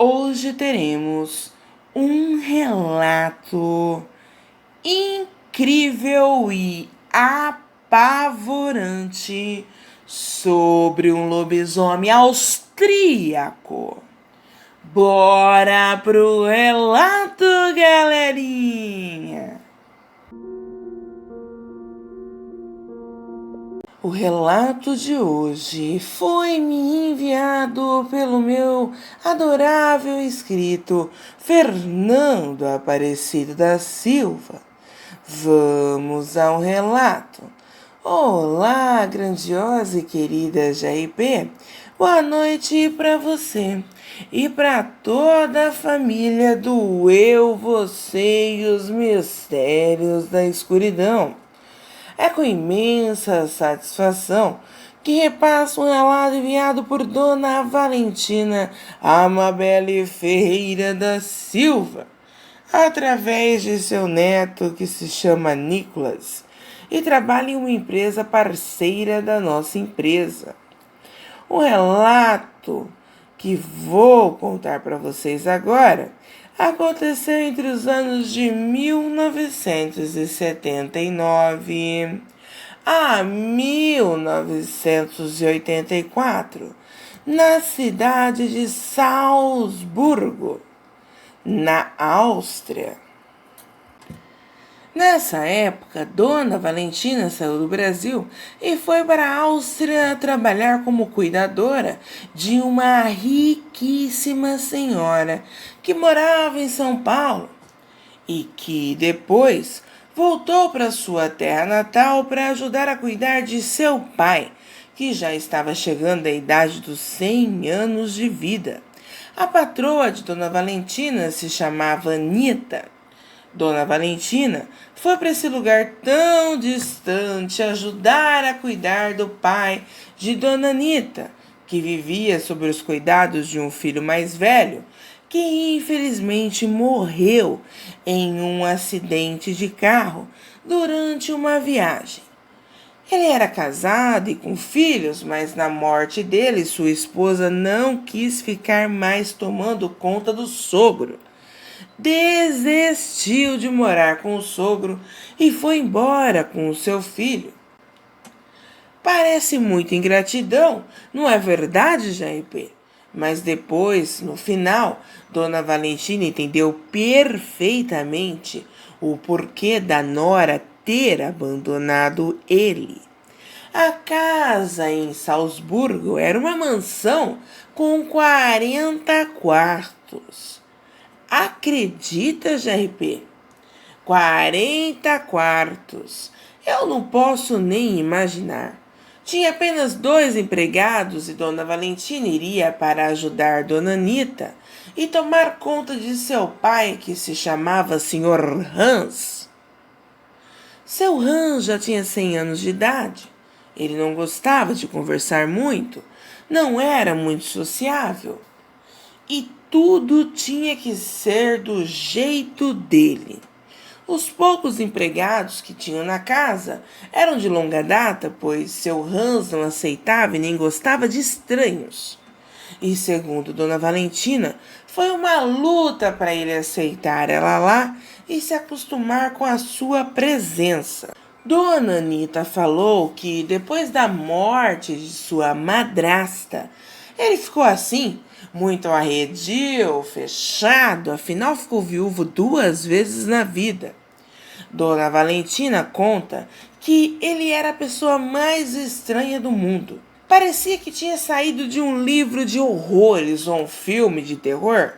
Hoje teremos um relato incrível e apavorante sobre um lobisomem austríaco. Bora pro relato, galerinha! O relato de hoje foi me enviado pelo meu adorável inscrito Fernando Aparecido da Silva. Vamos ao relato. Olá, grandiosa e querida JP. Boa noite para você e para toda a família do Eu, Você e os Mistérios da Escuridão. É com imensa satisfação que repasso um relato enviado por Dona Valentina Amabile Ferreira da Silva, através de seu neto que se chama Nicolas e trabalha em uma empresa parceira da nossa empresa. O relato que vou contar para vocês agora aconteceu entre os anos de 1979 a 1984, na cidade de Salzburgo, na Áustria. Nessa época, Dona Valentina saiu do Brasil e foi para a Áustria trabalhar como cuidadora de uma riquíssima senhora que morava em São Paulo e que depois voltou para sua terra natal para ajudar a cuidar de seu pai, que já estava chegando à idade dos 100 anos de vida. A patroa de Dona Valentina se chamava Anita. Dona Valentina foi para esse lugar tão distante ajudar a cuidar do pai de Dona Anita, que vivia sob os cuidados de um filho mais velho, que infelizmente morreu em um acidente de carro durante uma viagem. Ele era casado e com filhos, mas na morte dele, sua esposa não quis ficar mais tomando conta do sogro. Desistiu de morar com o sogro e foi embora com o seu filho. Parece muita ingratidão, não é verdade, JP? Mas depois, no final, Dona Valentina entendeu perfeitamente o porquê da nora ter abandonado ele. A casa em Salzburgo era uma mansão com 40 quartos. Acredita, JP? 40 quartos. Eu não posso nem imaginar. Tinha apenas 2 empregados e Dona Valentina iria para ajudar Dona Anita e tomar conta de seu pai, que se chamava Sr. Hans. Seu Hans já tinha 100 anos de idade. Ele não gostava de conversar muito, não era muito sociável. E tudo tinha que ser do jeito dele. Os poucos empregados que tinham na casa eram de longa data, pois seu Hans não aceitava e nem gostava de estranhos. E segundo Dona Valentina, foi uma luta para ele aceitar ela lá e se acostumar com a sua presença. Dona Anita falou que depois da morte de sua madrasta, ele ficou assim, muito arredio, fechado, afinal ficou viúvo 2 vezes na vida. Dona Valentina conta que ele era a pessoa mais estranha do mundo. Parecia que tinha saído de um livro de horrores ou um filme de terror.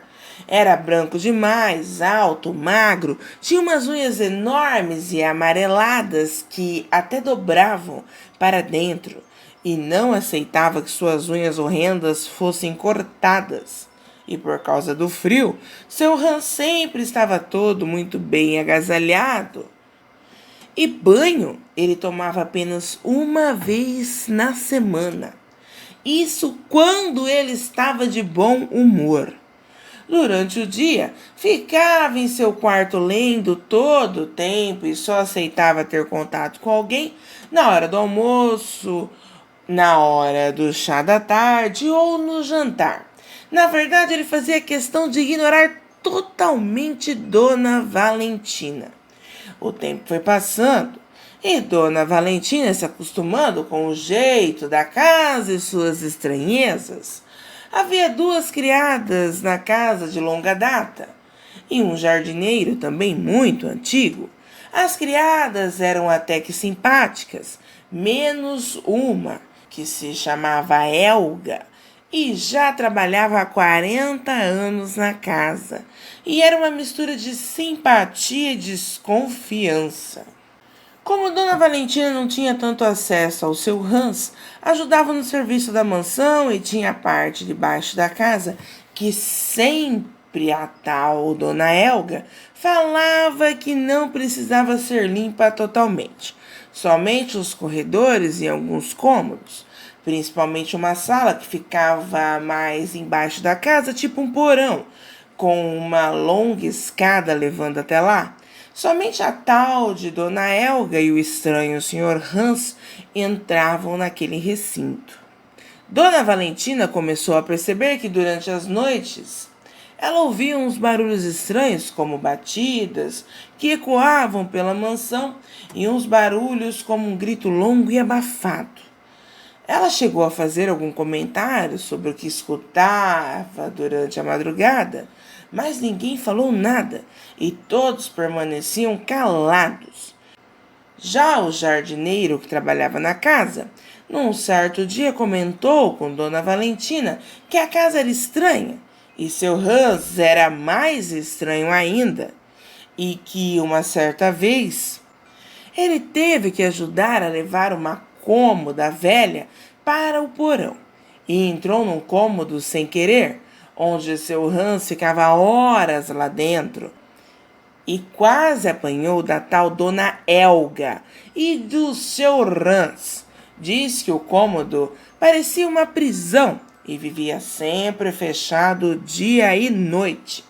Era branco demais, alto, magro, tinha umas unhas enormes e amareladas que até dobravam para dentro e não aceitava que suas unhas horrendas fossem cortadas. E por causa do frio, seu Hans sempre estava todo muito bem agasalhado. E banho ele tomava apenas uma vez na semana. Isso quando ele estava de bom humor. Durante o dia, ficava em seu quarto lendo todo o tempo e só aceitava ter contato com alguém na hora do almoço, na hora do chá da tarde ou no jantar. Na verdade, ele fazia questão de ignorar totalmente Dona Valentina. O tempo foi passando e Dona Valentina se acostumando com o jeito da casa e suas estranhezas. Havia 2 criadas na casa de longa data e um jardineiro também muito antigo. As criadas eram até que simpáticas, menos uma, que se chamava Helga, e já trabalhava há 40 anos na casa, e era uma mistura de simpatia e desconfiança. Como Dona Valentina não tinha tanto acesso ao seu Hans, ajudava no serviço da mansão e tinha a parte debaixo da casa que sempre a tal Dona Helga falava que não precisava ser limpa totalmente, somente os corredores e alguns cômodos, principalmente uma sala que ficava mais embaixo da casa, tipo um porão, com uma longa escada levando até lá. Somente a tal de Dona Helga e o estranho Sr. Hans entravam naquele recinto. Dona Valentina começou a perceber que durante as noites ela ouvia uns barulhos estranhos, como batidas, que ecoavam pela mansão, e uns barulhos como um grito longo e abafado. Ela chegou a fazer algum comentário sobre o que escutava durante a madrugada, mas ninguém falou nada e todos permaneciam calados. Já o jardineiro que trabalhava na casa, num certo dia comentou com Dona Valentina que a casa era estranha e seu Hans era mais estranho ainda, e que uma certa vez ele teve que ajudar a levar uma cômoda velha para o porão e entrou num cômodo sem querer, onde seu Hans ficava horas lá dentro e quase apanhou da tal Dona Helga e do seu Hans. Diz que o cômodo parecia uma prisão e vivia sempre fechado dia e noite.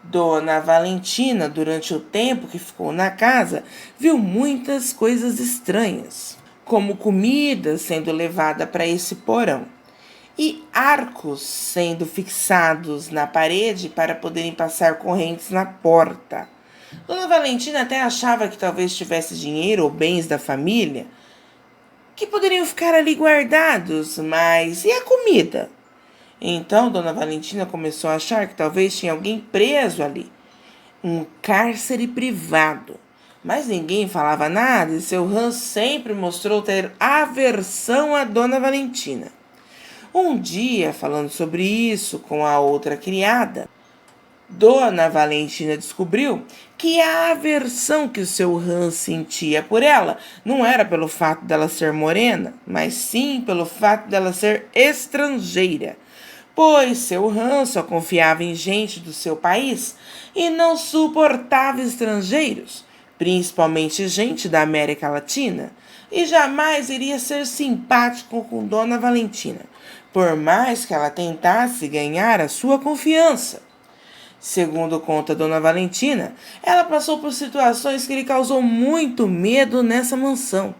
Dona Valentina, durante o tempo que ficou na casa, viu muitas coisas estranhas, como comida sendo levada para esse porão e arcos sendo fixados na parede para poderem passar correntes na porta. Dona Valentina até achava que talvez tivesse dinheiro ou bens da família que poderiam ficar ali guardados, mas e a comida? Então Dona Valentina começou a achar que talvez tinha alguém preso ali, um cárcere privado. Mas ninguém falava nada e seu Hans sempre mostrou ter aversão a Dona Valentina. Um dia, falando sobre isso com a outra criada, Dona Valentina descobriu que a aversão que o seu Hans sentia por ela não era pelo fato dela ser morena, mas sim pelo fato dela ser estrangeira, pois seu Hans só confiava em gente do seu país e não suportava estrangeiros, principalmente gente da América Latina, e jamais iria ser simpático com Dona Valentina, por mais que ela tentasse ganhar a sua confiança. Segundo conta Dona Valentina, ela passou por situações que lhe causou muito medo nessa mansão.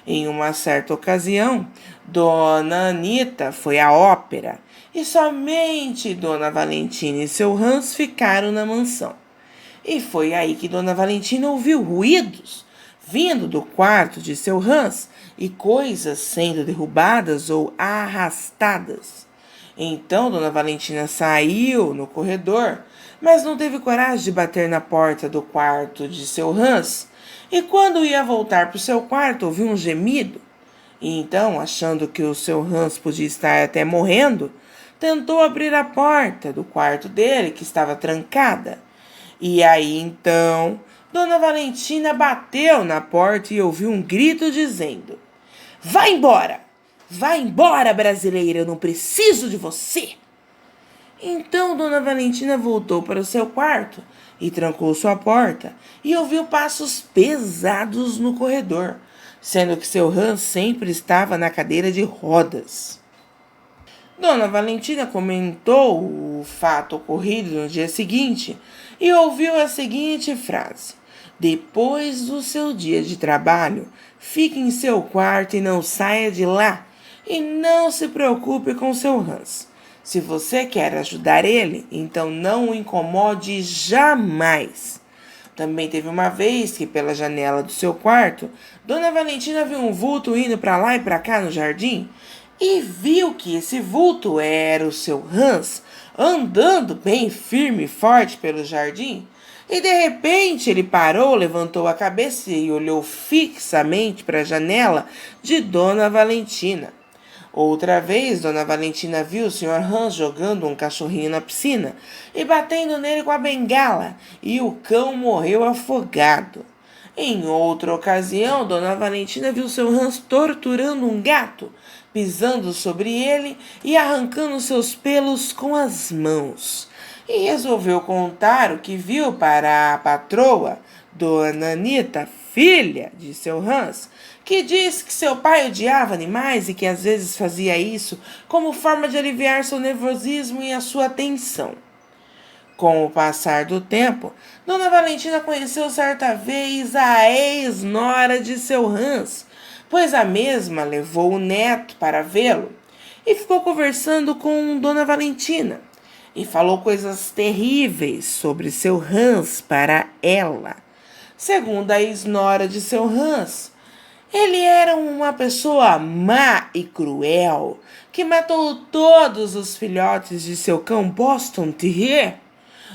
Em uma certa ocasião, Dona Anita foi à ópera e somente Dona Valentina e seu Hans ficaram na mansão. E foi aí que Dona Valentina ouviu ruídos vindo do quarto de seu Hans e coisas sendo derrubadas ou arrastadas. Então Dona Valentina saiu no corredor, mas não teve coragem de bater na porta do quarto de seu Hans. E quando ia voltar para o seu quarto, ouviu um gemido. E então, achando que o seu Hans podia estar até morrendo, tentou abrir a porta do quarto dele, que estava trancada. E aí então, Dona Valentina bateu na porta e ouviu um grito dizendo: "Vai embora! Vai embora, brasileira! Eu não preciso de você!" Então Dona Valentina voltou para o seu quarto e trancou sua porta e ouviu passos pesados no corredor, sendo que seu Hans sempre estava na cadeira de rodas. Dona Valentina comentou o fato ocorrido no dia seguinte e ouviu a seguinte frase: "Depois do seu dia de trabalho, fique em seu quarto e não saia de lá. E não se preocupe com seu Hans. Se você quer ajudar ele, então não o incomode jamais. Também teve uma vez que, pela janela do seu quarto, Dona Valentina viu um vulto indo para lá e para cá no jardim e viu que esse vulto era o seu Hans, andando bem firme e forte pelo jardim. E de repente ele parou, levantou a cabeça e olhou fixamente para a janela de Dona Valentina. Outra vez, Dona Valentina viu o Sr. Hans jogando um cachorrinho na piscina e batendo nele com a bengala, e o cão morreu afogado. Em outra ocasião, Dona Valentina viu seu Hans torturando um gato, pisando sobre ele e arrancando seus pelos com as mãos. E resolveu contar o que viu para a patroa, Dona Anita, filha de seu Hans, que disse que seu pai odiava animais e que às vezes fazia isso como forma de aliviar seu nervosismo e a sua tensão. Com o passar do tempo, Dona Valentina conheceu certa vez a ex-nora de seu Hans, pois a mesma levou o neto para vê-lo e ficou conversando com Dona Valentina e falou coisas terríveis sobre seu Hans para ela. Segundo a ex-nora de seu Hans, ele era uma pessoa má e cruel que matou todos os filhotes de seu cão Boston Terrier.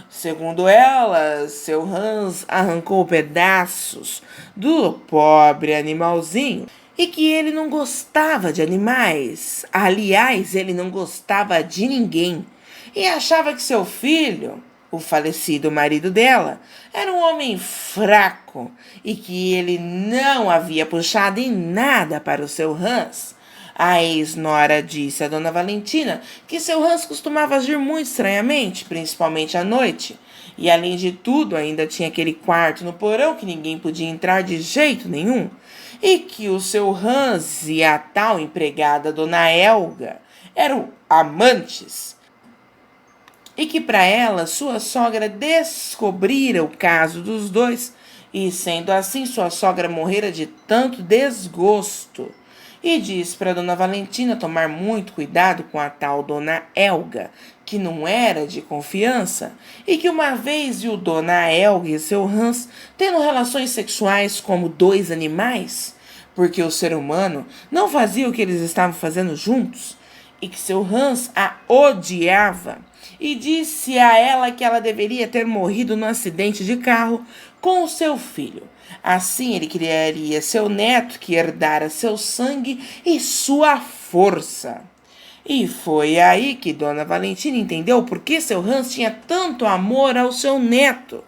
Segundo ela, seu Hans arrancou pedaços do pobre animalzinho e que ele não gostava de animais. Aliás, ele não gostava de ninguém e achava que seu filho, o falecido marido dela, era um homem fraco e que ele não havia puxado em nada para o seu Hans. A ex-nora disse a Dona Valentina que seu Hans costumava agir muito estranhamente, principalmente à noite. E além de tudo, ainda tinha aquele quarto no porão que ninguém podia entrar de jeito nenhum. E que o seu Hans e a tal empregada Dona Helga eram amantes. E que para ela sua sogra descobrira o caso dos dois, e sendo assim sua sogra morrera de tanto desgosto. E disse para Dona Valentina tomar muito cuidado com a tal Dona Helga, que não era de confiança, e que uma vez viu Dona Helga e seu Hans tendo relações sexuais como dois animais, porque o ser humano não fazia o que eles estavam fazendo juntos, e que seu Hans a odiava, e disse a ela que ela deveria ter morrido num acidente de carro com o seu filho. Assim ele criaria seu neto que herdara seu sangue e sua força. E foi aí que Dona Valentina entendeu por que seu Hans tinha tanto amor ao seu neto,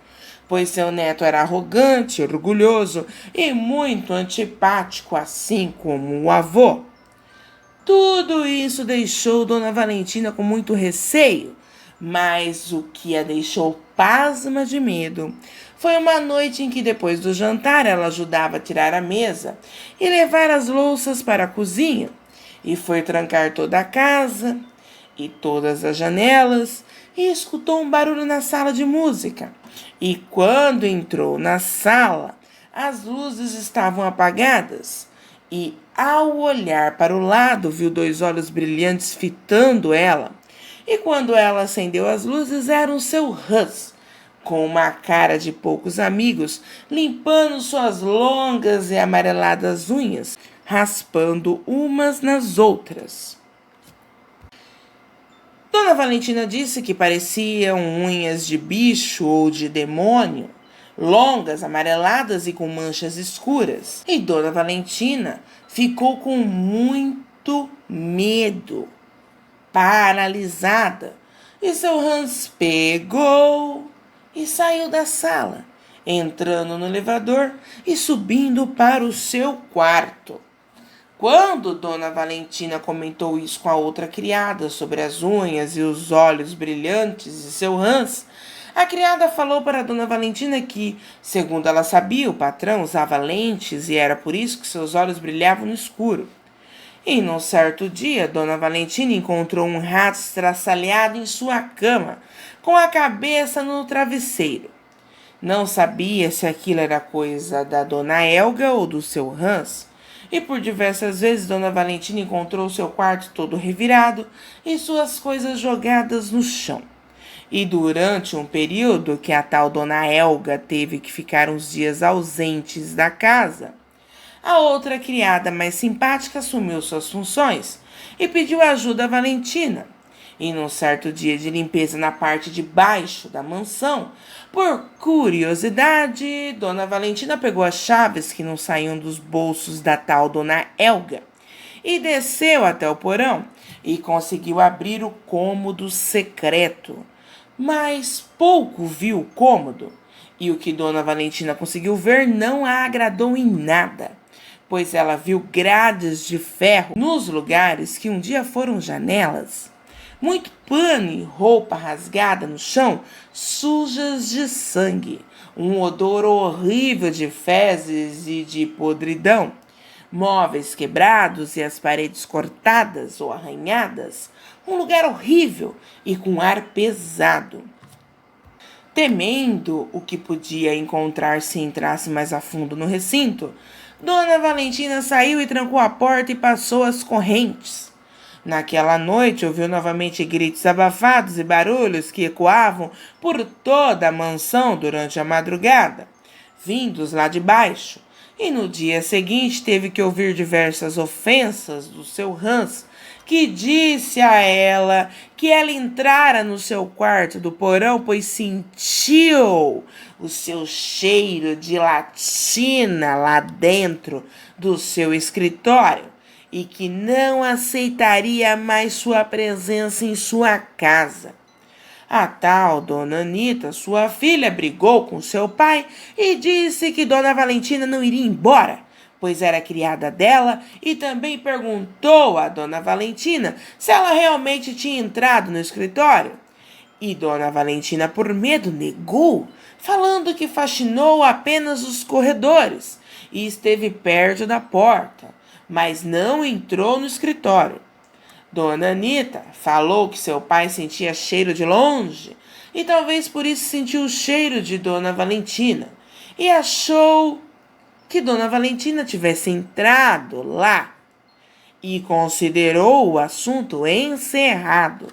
pois seu neto era arrogante, orgulhoso e muito antipático, assim como o avô. Tudo isso deixou Dona Valentina com muito receio, mas o que a deixou pasma de medo foi uma noite em que, depois do jantar, ela ajudava a tirar a mesa e levar as louças para a cozinha, e foi trancar toda a casa e todas as janelas, e escutou um barulho na sala de música. E quando entrou na sala, as luzes estavam apagadas, e ao olhar para o lado, viu dois olhos brilhantes fitando ela. E quando ela acendeu as luzes, era o seu Hans, com uma cara de poucos amigos, limpando suas longas e amareladas unhas, raspando umas nas outras. Dona Valentina disse que pareciam unhas de bicho ou de demônio, longas, amareladas e com manchas escuras. E Dona Valentina ficou com muito medo, paralisada. E seu Hans pegou e saiu da sala, entrando no elevador e subindo para o seu quarto. Quando Dona Valentina comentou isso com a outra criada sobre as unhas e os olhos brilhantes de seu Hans, a criada falou para Dona Valentina que, segundo ela sabia, o patrão usava lentes e era por isso que seus olhos brilhavam no escuro. E num certo dia, Dona Valentina encontrou um rato estraçalhado em sua cama, com a cabeça no travesseiro. Não sabia se aquilo era coisa da Dona Helga ou do seu Hans, e por diversas vezes Dona Valentina encontrou seu quarto todo revirado e suas coisas jogadas no chão. E durante um período que a tal Dona Helga teve que ficar uns dias ausentes da casa, a outra criada mais simpática assumiu suas funções e pediu ajuda a Valentina. E num certo dia de limpeza na parte de baixo da mansão, por curiosidade, Dona Valentina pegou as chaves que não saíam dos bolsos da tal Dona Helga e desceu até o porão e conseguiu abrir o cômodo secreto. Mas pouco viu o cômodo, e o que Dona Valentina conseguiu ver não a agradou em nada, pois ela viu grades de ferro nos lugares que um dia foram janelas, muito pano e roupa rasgada no chão, sujas de sangue, um odor horrível de fezes e de podridão, móveis quebrados e as paredes cortadas ou arranhadas, um lugar horrível e com ar pesado. Temendo o que podia encontrar se entrasse mais a fundo no recinto, Dona Valentina saiu e trancou a porta e passou as correntes. Naquela noite ouviu novamente gritos abafados e barulhos que ecoavam por toda a mansão durante a madrugada, vindos lá de baixo, e no dia seguinte teve que ouvir diversas ofensas do seu Hans, que disse a ela que ela entrara no seu quarto do porão, pois sentiu o seu cheiro de latina lá dentro do seu escritório e que não aceitaria mais sua presença em sua casa. A tal Dona Anita, sua filha, brigou com seu pai e disse que Dona Valentina não iria embora, pois era criada dela, e também perguntou a Dona Valentina se ela realmente tinha entrado no escritório. E Dona Valentina, por medo, negou, falando que faxinou apenas os corredores e esteve perto da porta, mas não entrou no escritório. Dona Anita falou que seu pai sentia cheiro de longe e talvez por isso sentiu o cheiro de Dona Valentina e achou que Dona Valentina tivesse entrado lá e considerou o assunto encerrado.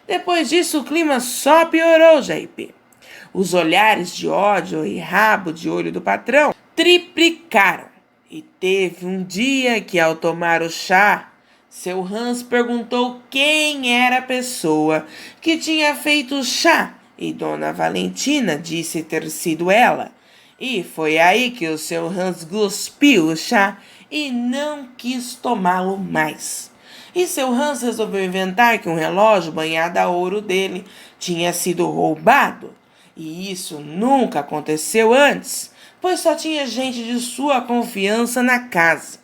Depois disso, o clima só piorou, Jaipê. Os olhares de ódio e rabo de olho do patrão triplicaram. E teve um dia que, ao tomar o chá, seu Hans perguntou quem era a pessoa que tinha feito o chá, e Dona Valentina disse ter sido ela. E foi aí que o seu Hans cuspiu o chá e não quis tomá-lo mais. E seu Hans resolveu inventar que um relógio banhado a ouro dele tinha sido roubado. E isso nunca aconteceu antes, pois só tinha gente de sua confiança na casa.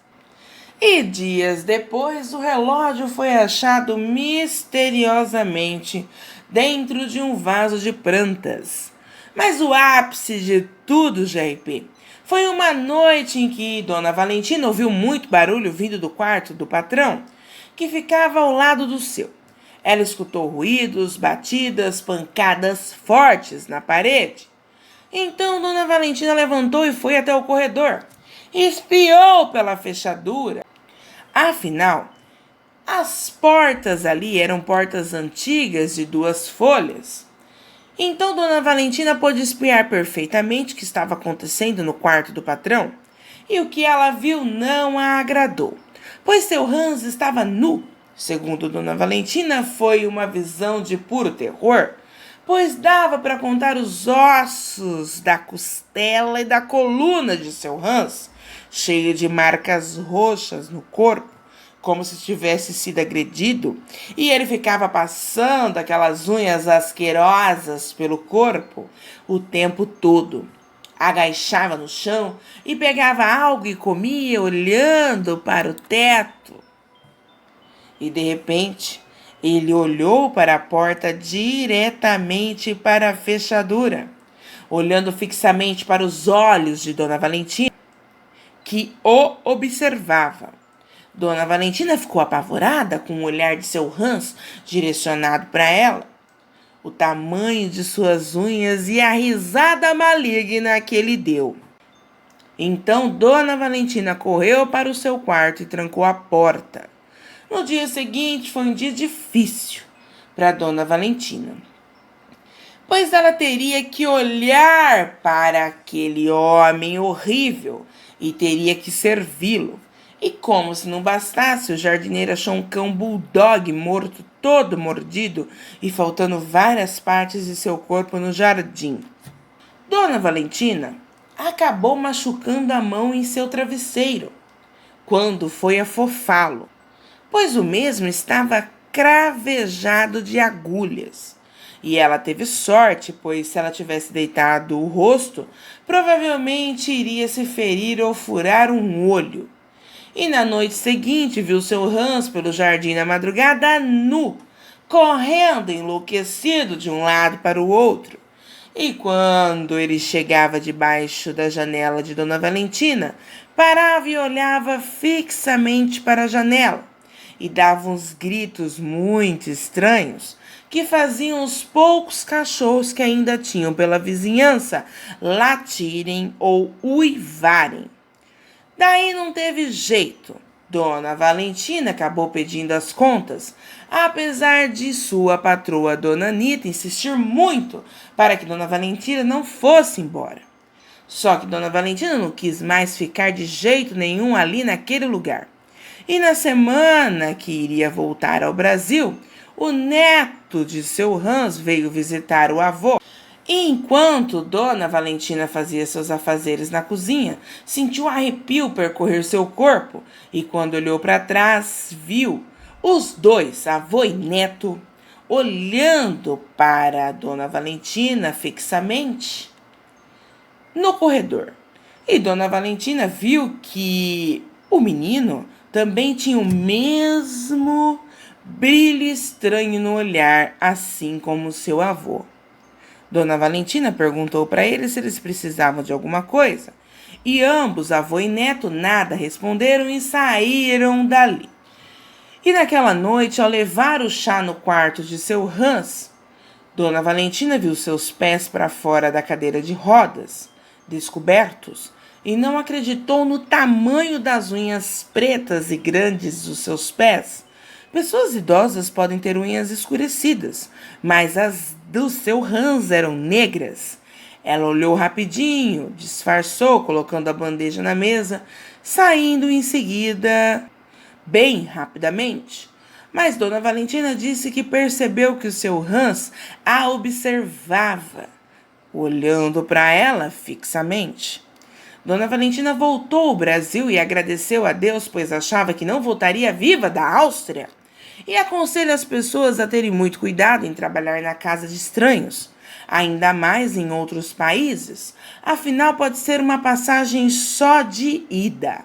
E dias depois, o relógio foi achado misteriosamente dentro de um vaso de plantas. Mas o ápice de tudo, Jaipê, foi uma noite em que Dona Valentina ouviu muito barulho vindo do quarto do patrão, que ficava ao lado do seu. Ela escutou ruídos, batidas, pancadas fortes na parede. Então Dona Valentina levantou e foi até o corredor. Espiou pela fechadura. Afinal, as portas ali eram portas antigas de 2 folhas. Então Dona Valentina pôde espiar perfeitamente o que estava acontecendo no quarto do patrão. E o que ela viu não a agradou, pois seu Hans estava nu. Segundo Dona Valentina, foi uma visão de puro terror, pois dava para contar os ossos da costela e da coluna de seu Hans, cheio de marcas roxas no corpo, como se tivesse sido agredido, e ele ficava passando aquelas unhas asquerosas pelo corpo o tempo todo. Agachava no chão e pegava algo e comia olhando para o teto. E de repente, ele olhou para a porta diretamente para a fechadura, olhando fixamente para os olhos de Dona Valentina, que o observava. Dona Valentina ficou apavorada com o olhar de seu Hans direcionado para ela, o tamanho de suas unhas e a risada maligna que ele deu. Então Dona Valentina correu para o seu quarto e trancou a porta. No dia seguinte foi um dia difícil para Dona Valentina, pois ela teria que olhar para aquele homem horrível e teria que servi-lo. E como se não bastasse, o jardineiro achou um cão bulldog morto, todo mordido e faltando várias partes de seu corpo no jardim. Dona Valentina acabou machucando a mão em seu travesseiro quando foi afofá-lo, pois o mesmo estava cravejado de agulhas. E ela teve sorte, pois se ela tivesse deitado o rosto, provavelmente iria se ferir ou furar um olho. E na noite seguinte viu seu Hans pelo jardim na madrugada nu, correndo enlouquecido de um lado para o outro. E quando ele chegava debaixo da janela de Dona Valentina, parava e olhava fixamente para a janela e dava uns gritos muito estranhos que faziam os poucos cachorros que ainda tinham pela vizinhança latirem ou uivarem. Daí não teve jeito. Dona Valentina acabou pedindo as contas, apesar de sua patroa, Dona Anita, insistir muito para que Dona Valentina não fosse embora. Só que Dona Valentina não quis mais ficar de jeito nenhum ali naquele lugar. E na semana que iria voltar ao Brasil, o neto de seu Hans veio visitar o avô. E enquanto Dona Valentina fazia seus afazeres na cozinha, sentiu um arrepio percorrer seu corpo e quando olhou para trás, viu os dois, avô e neto, olhando para Dona Valentina fixamente no corredor. E Dona Valentina viu que o menino também tinha o mesmo brilho estranho no olhar, assim como seu avô. Dona Valentina perguntou para eles se eles precisavam de alguma coisa. E ambos, avô e neto, nada responderam e saíram dali. E naquela noite, ao levar o chá no quarto de seu Hans, Dona Valentina viu seus pés para fora da cadeira de rodas, descobertos, e não acreditou no tamanho das unhas pretas e grandes dos seus pés. Pessoas idosas podem ter unhas escurecidas, mas as do seu Hans eram negras. Ela olhou rapidinho, disfarçou, colocando a bandeja na mesa, saindo em seguida, bem rapidamente. Mas Dona Valentina disse que percebeu que o seu Hans a observava, olhando para ela fixamente. Dona Valentina voltou ao Brasil e agradeceu a Deus, pois achava que não voltaria viva da Áustria. E aconselha as pessoas a terem muito cuidado em trabalhar na casa de estranhos, ainda mais em outros países, afinal pode ser uma passagem só de ida.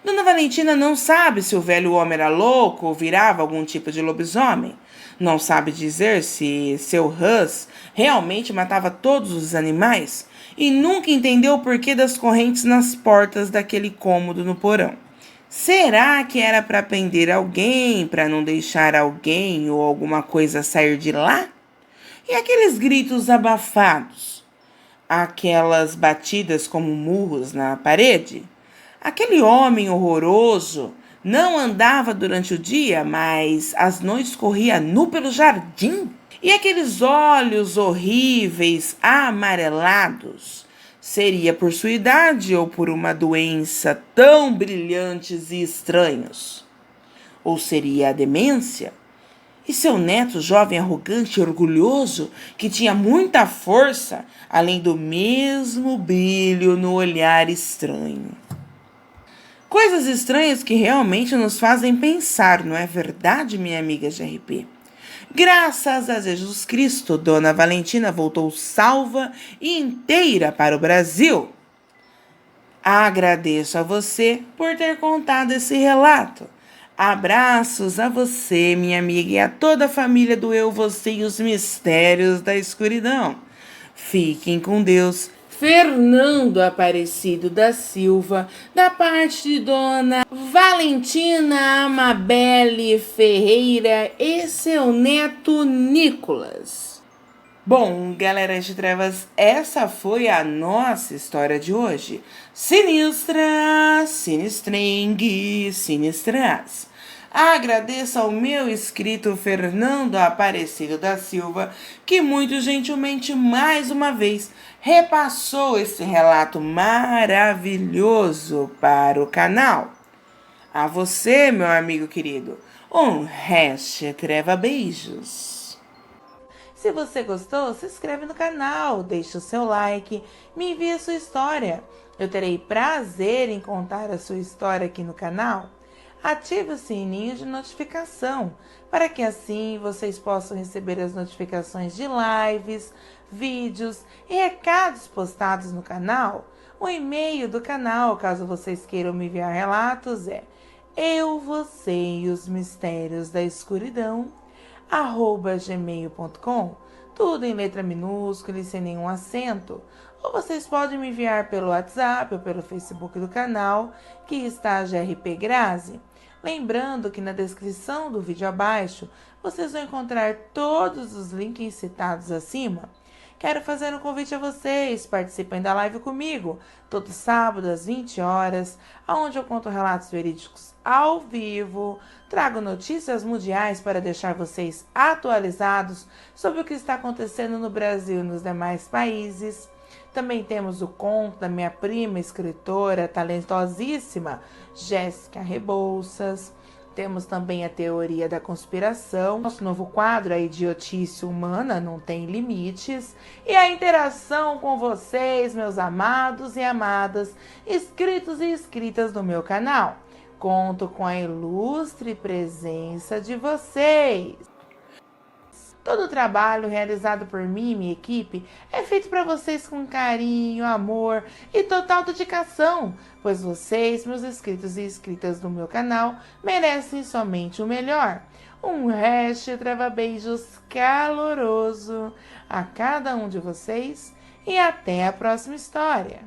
Dona Valentina não sabe se o velho homem era louco ou virava algum tipo de lobisomem. Não sabe dizer se seu Hans realmente matava todos os animais e nunca entendeu o porquê das correntes nas portas daquele cômodo no porão. Será que era para prender alguém, para não deixar alguém ou alguma coisa sair de lá? E aqueles gritos abafados? Aquelas batidas como murros na parede? Aquele homem horroroso não andava durante o dia, mas às noites corria nu pelo jardim? E aqueles olhos horríveis, amarelados? Seria por sua idade ou por uma doença tão brilhantes e estranhos? Ou seria a demência? E seu neto, jovem, arrogante e orgulhoso, que tinha muita força, além do mesmo brilho no olhar estranho. Coisas estranhas que realmente nos fazem pensar, não é verdade, minha amiga GRP? Graças a Jesus Cristo, Dona Valentina voltou salva e inteira para o Brasil. Agradeço a você por ter contado esse relato. Abraços a você, minha amiga, e a toda a família do Eu, Você e os Mistérios da Escuridão. Fiquem com Deus. Fernando Aparecido da Silva, da parte de Dona Valentina Amabile Ferreira e seu neto Nicolas. Bom, galera de trevas, essa foi a nossa história de hoje. Sinistra, sinistrengue, sinistras. Agradeço ao meu inscrito Fernando Aparecido da Silva, que muito gentilmente mais uma vez repassou esse relato maravilhoso para o canal. A você, meu amigo querido, um treva beijos. Se você gostou, se inscreve no canal, deixe o seu like, me envie a sua história. Eu terei prazer em contar a sua história aqui no canal. Ative o sininho de notificação, para que assim vocês possam receber as notificações de lives, vídeos e recados postados no canal. O e-mail do canal, caso vocês queiram me enviar relatos, é eu, você e os mistérios da escuridão, @gmail.com, tudo em letra minúscula e sem nenhum acento. Ou vocês podem me enviar pelo WhatsApp ou pelo Facebook do canal, que está a GRP Grazi. Lembrando que na descrição do vídeo abaixo, vocês vão encontrar todos os links citados acima. Quero fazer um convite a vocês, participem da live comigo, todo sábado às 20 horas, onde eu conto relatos verídicos ao vivo, trago notícias mundiais para deixar vocês atualizados sobre o que está acontecendo no Brasil e nos demais países. Também temos o conto da minha prima, escritora talentosíssima, Jéssica Rebouças. Temos também a teoria da conspiração, nosso novo quadro, a idiotice humana não tem limites, e a interação com vocês, meus amados e amadas, inscritos e inscritas do meu canal. Conto com a ilustre presença de vocês. Todo o trabalho realizado por mim e minha equipe é feito para vocês com carinho, amor e total dedicação, pois vocês, meus inscritos e inscritas do meu canal, merecem somente o melhor. Um treva beijos caloroso a cada um de vocês e até a próxima história.